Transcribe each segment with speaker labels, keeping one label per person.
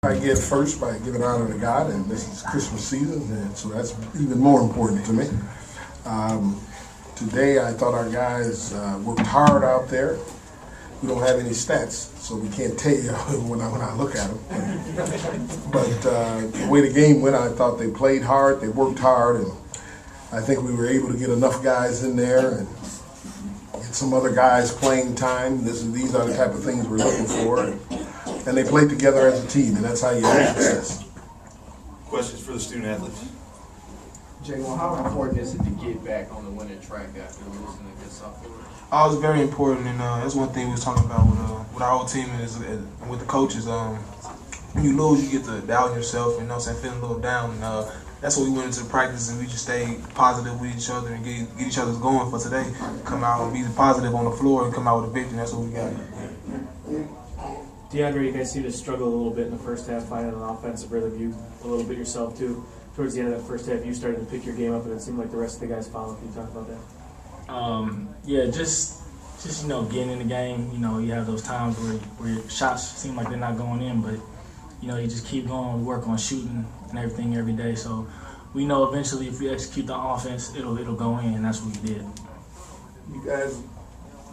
Speaker 1: I give first by giving honor to God, and this is Christmas season, and so that's even more important to me. Today I thought our guys worked hard out there. We don't have any stats, so we can't tell you when I look at them. But the way the game went, I thought they played hard, they worked hard, and I think we were able to get enough guys in there and get some other guys playing time. These are the type of things we're looking for. And they played together as a team, and that's how you have success.
Speaker 2: Questions for the student athletes?
Speaker 3: Jay, well, how important is it to get back on the winning track after losing against South Florida?
Speaker 4: It was very important, and that's one thing we was talking about with our whole team and with the coaches. When you lose, you get to doubt yourself, and feeling a little down. And that's what we went into the practice, and we just stayed positive with each other and get each other going for today. Come out and be positive on the floor and come out with a victory. That's what we got.
Speaker 5: DeAndre, you guys seem to struggle a little bit in the first half, finding an offensive rhythm. You a little bit yourself too. Towards the end of that first half, you started to pick your game up, and it seemed like the rest of the guys followed. Can you talk about that?
Speaker 6: Yeah, just getting in the game. You have those times where your shots seem like they're not going in, but you just keep going. We work on shooting and everything every day. So we know eventually if we execute the offense, it'll go in, and that's what we did.
Speaker 7: You guys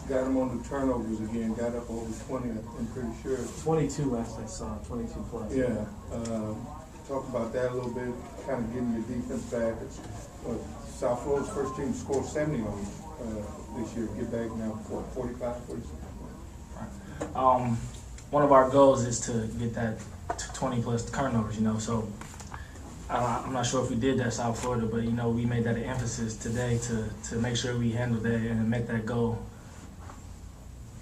Speaker 7: got them on the turnovers again. Got up over 20. I'm pretty sure.
Speaker 5: 22 last I saw. 22 plus.
Speaker 7: Yeah. Talk about that a little bit. Kind of getting your defense back. South Florida's first team scored 70 on you this year. Get back now, 45, 46.
Speaker 6: One of our goals is to get that 20 plus turnovers. So I'm not sure if we did that South Florida, but we made that an emphasis today to make sure we handled that and met that goal.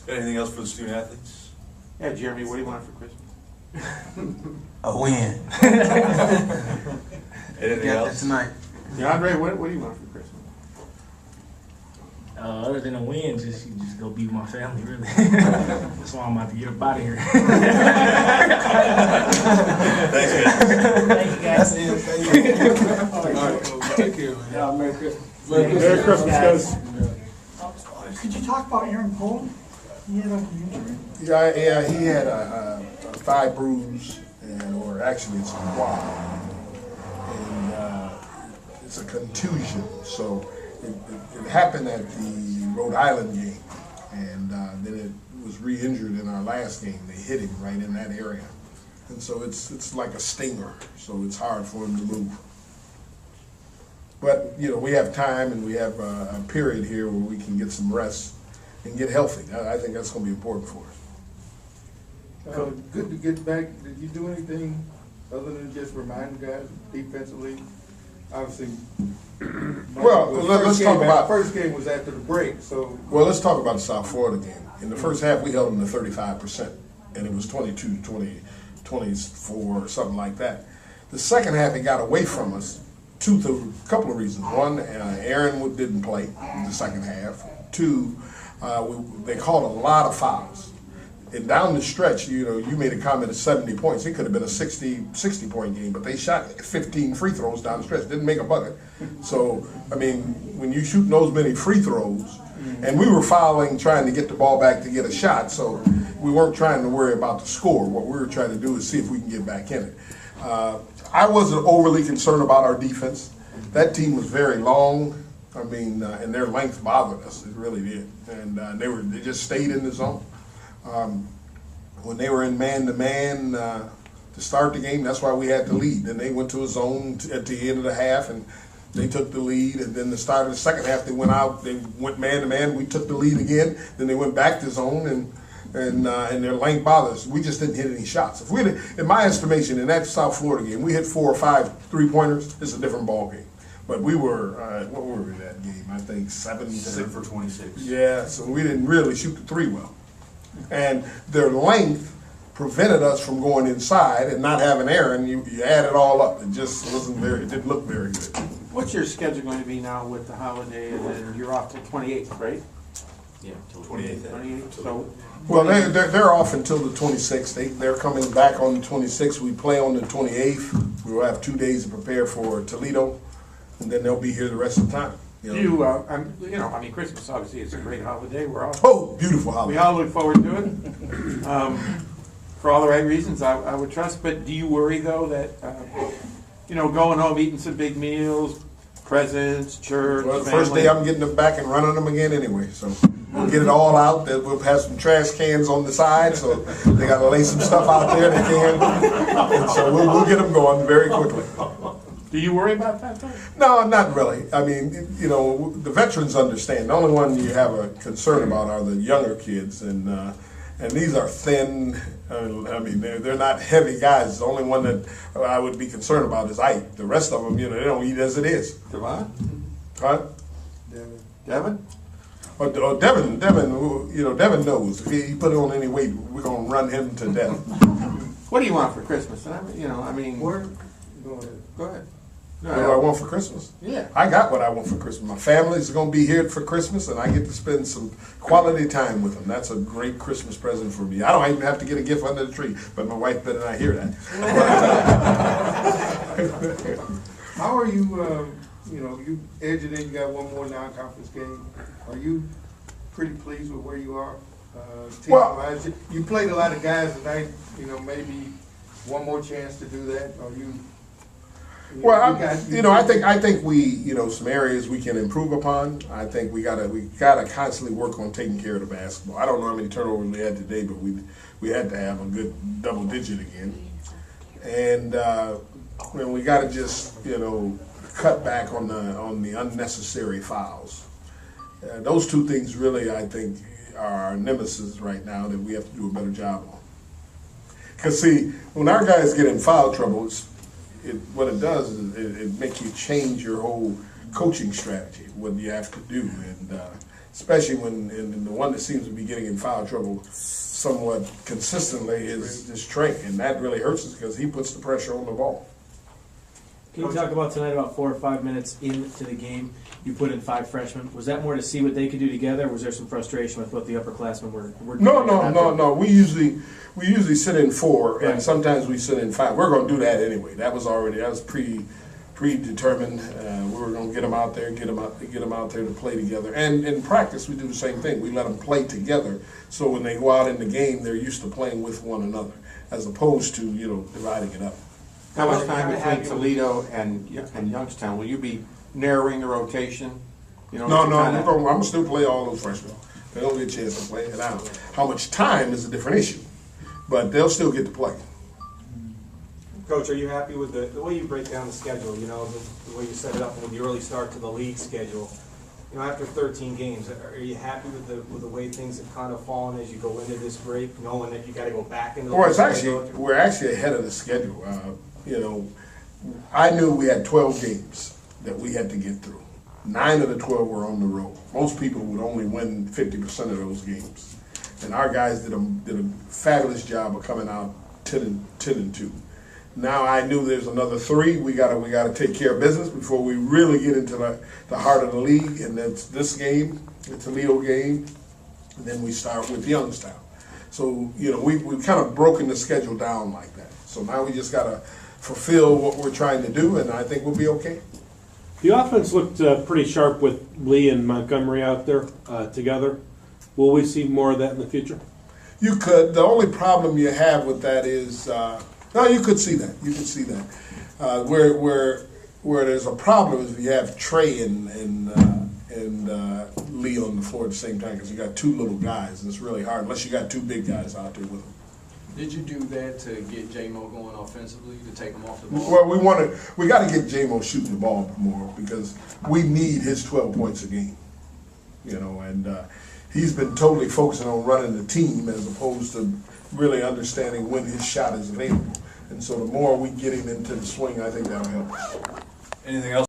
Speaker 2: Anything else for the student athletes?
Speaker 8: Yeah, Jeremy, what do you want for Christmas?
Speaker 4: A win.
Speaker 2: Anything else?
Speaker 4: Tonight.
Speaker 8: DeAndre, what do you want for Christmas?
Speaker 6: Other than a win, just go be with my family, really. That's why I'm about to get up out of here.
Speaker 2: Thanks, guys.
Speaker 6: Thank you, guys.
Speaker 4: All right. Take care, man.
Speaker 5: Yeah, Merry Christmas.
Speaker 1: Merry Christmas, guys.
Speaker 9: Could you talk about Aaron Cole? He had an injury.
Speaker 1: Yeah, he had a thigh bruise, or actually it's a quad, and it's a contusion. So it happened at the Rhode Island game, and then it was re-injured in our last game. They hit him right in that area, and so it's like a stinger. So it's hard for him to move. But we have time, and we have a period here where we can get some rest and get healthy. I think that's going to be important for us.
Speaker 7: Good to get back. Did you do anything other than just remind guys defensively? Obviously,
Speaker 1: well, let's talk about.
Speaker 7: First game was after the break, so.
Speaker 1: Well, let's talk about the South Florida game. In the first half, we held them to 35%, and it was 22-20, 24, or something like that. The second half, it got away from us. A couple of reasons. One, Aaron didn't play the second half. Two, they called a lot of fouls. And down the stretch, you made a comment of 70 points. It could have been a 60-point game, but they shot 15 free throws down the stretch. Didn't make a bucket. So, when you shoot those many free throws, and we were fouling, trying to get the ball back to get a shot, so we weren't trying to worry about the score. What we were trying to do is see if we can get back in it. I wasn't overly concerned about our defense. That team was very long. And their length bothered us. It really did. And they just stayed in the zone. When they were in man-to-man to start the game, that's why we had the lead. Then they went to a zone at the end of the half, and they took the lead. And then the start of the second half, they went man-to-man. We took the lead again. Then they went back to zone, and their length bothered us. We just didn't hit any shots. If we, in my estimation, in that South Florida game, we hit 4 or 5 3-pointers, it's a different ball game. But we were, what were we in that game? I think
Speaker 2: 6 for 26.
Speaker 1: Yeah, so we didn't really shoot the three well. And their length prevented us from going inside and not having Aaron. You add it all up. It just it didn't look very good.
Speaker 8: What's your schedule going to be now with the holiday, and then you're off till 28th, right?
Speaker 2: Yeah, till 28th.
Speaker 8: 28th. So.
Speaker 1: Well, they're off until the 26th. They're coming back on the 26th. We play on the 28th. We will have 2 days to prepare for Toledo, and then they'll be here the rest of the time.
Speaker 8: Christmas obviously is a great holiday. We're all
Speaker 1: beautiful holiday.
Speaker 8: We all look forward to it. for all the right reasons, I would trust. But do you worry, though, that, going home, eating some big meals, presents, church,
Speaker 1: Well, the first day I'm getting them back and running them again anyway, so we'll get it all out. Then we'll have some trash cans on the side, so they got to lay some stuff out there they can. And so we'll get them going very quickly.
Speaker 8: Do you worry about that, though?
Speaker 1: No, not really. I mean, the veterans understand. The only one you have a concern about are the younger kids, and these are thin. I mean, they're not heavy guys. The only one that I would be concerned about is Ike. The rest of them, they don't eat as it is.
Speaker 8: Devon?
Speaker 1: Huh?
Speaker 8: Devin?
Speaker 1: Oh, Devin, Devin knows. If he put on any weight, we're gonna run him to death.
Speaker 8: What do you want for Christmas? And go ahead.
Speaker 1: What do I want for Christmas?
Speaker 8: Yeah.
Speaker 1: I got what I want for Christmas. My family's going to be here for Christmas, and I get to spend some quality time with them. That's a great Christmas present for me. I don't even have to get a gift under the tree, but my wife better not hear that.
Speaker 7: How are you, you edging in, you got one more non-conference game. Are you pretty pleased with where you are? Team-wise? You played a lot of guys tonight, maybe one more chance to do that. Are you...
Speaker 1: Well, I think we, some areas we can improve upon. I think we gotta constantly work on taking care of the basketball. I don't know how many turnovers we had today, but we had to have a good double digit again, and we gotta just cut back on the unnecessary fouls. Those two things really, I think, are our nemesis right now that we have to do a better job on. Because see, when our guys get in foul trouble, what it does is it makes you change your whole coaching strategy, what you have to do, and especially when the one that seems to be getting in foul trouble somewhat consistently is Trey, and that really hurts us because he puts the pressure on the ball.
Speaker 5: Can you talk about tonight, about 4 or 5 minutes into the game, you put in 5 freshmen? Was that more to see what they could do together, or was there some frustration with what the upperclassmen were doing?
Speaker 1: No. We usually sit in 4, right, and sometimes we sit in 5. We're going to do that anyway. That was predetermined. We were going to get them out there, get them out there to play together. And in practice, we do the same thing. We let them play together, so when they go out in the game, they're used to playing with one another, as opposed to dividing it up.
Speaker 8: How much time between Toledo and Youngstown? Will you be narrowing the rotation?
Speaker 1: No, I'm going to still play all those freshmen. They don't get a chance to play. And how much time is a different issue, but they'll still get to play.
Speaker 10: Coach, are you happy with the way you break down the schedule? The way you set it up with the early start to the league schedule. After 13 games, are you happy with the way things have kind of fallen as you go into this break, knowing that you got to go back into the
Speaker 1: we're actually ahead of the schedule. I knew we had 12 games that we had to get through. 9 of the 12 were on the road. Most people would only win 50% of those games, and our guys did a fabulous job of coming out 10-2. Now I knew there's another 3. We gotta take care of business before we really get into the heart of the league, and that's this game, the Toledo game, and then we start with Youngstown. So we've kind of broken the schedule down like that. So now we just gotta fulfill what we're trying to do, and I think we'll be okay.
Speaker 11: The offense looked pretty sharp with Lee and Montgomery out there together. Will we see more of that in the future?
Speaker 1: You could. The only problem you have with that is, no, you could see that. You could see that. Where there's a problem is if you have Trey and Lee on the floor at the same time, because you got 2 little guys, and it's really hard unless you got 2 big guys out there with them.
Speaker 3: Did you do that to get J-Mo going offensively, to take him off the ball?
Speaker 1: Well, we got to get J-Mo shooting the ball more, because we need his 12 points a game. And he's been totally focusing on running the team as opposed to really understanding when his shot is available. And so the more we get him into the swing, I think that'll help us.
Speaker 2: Anything else?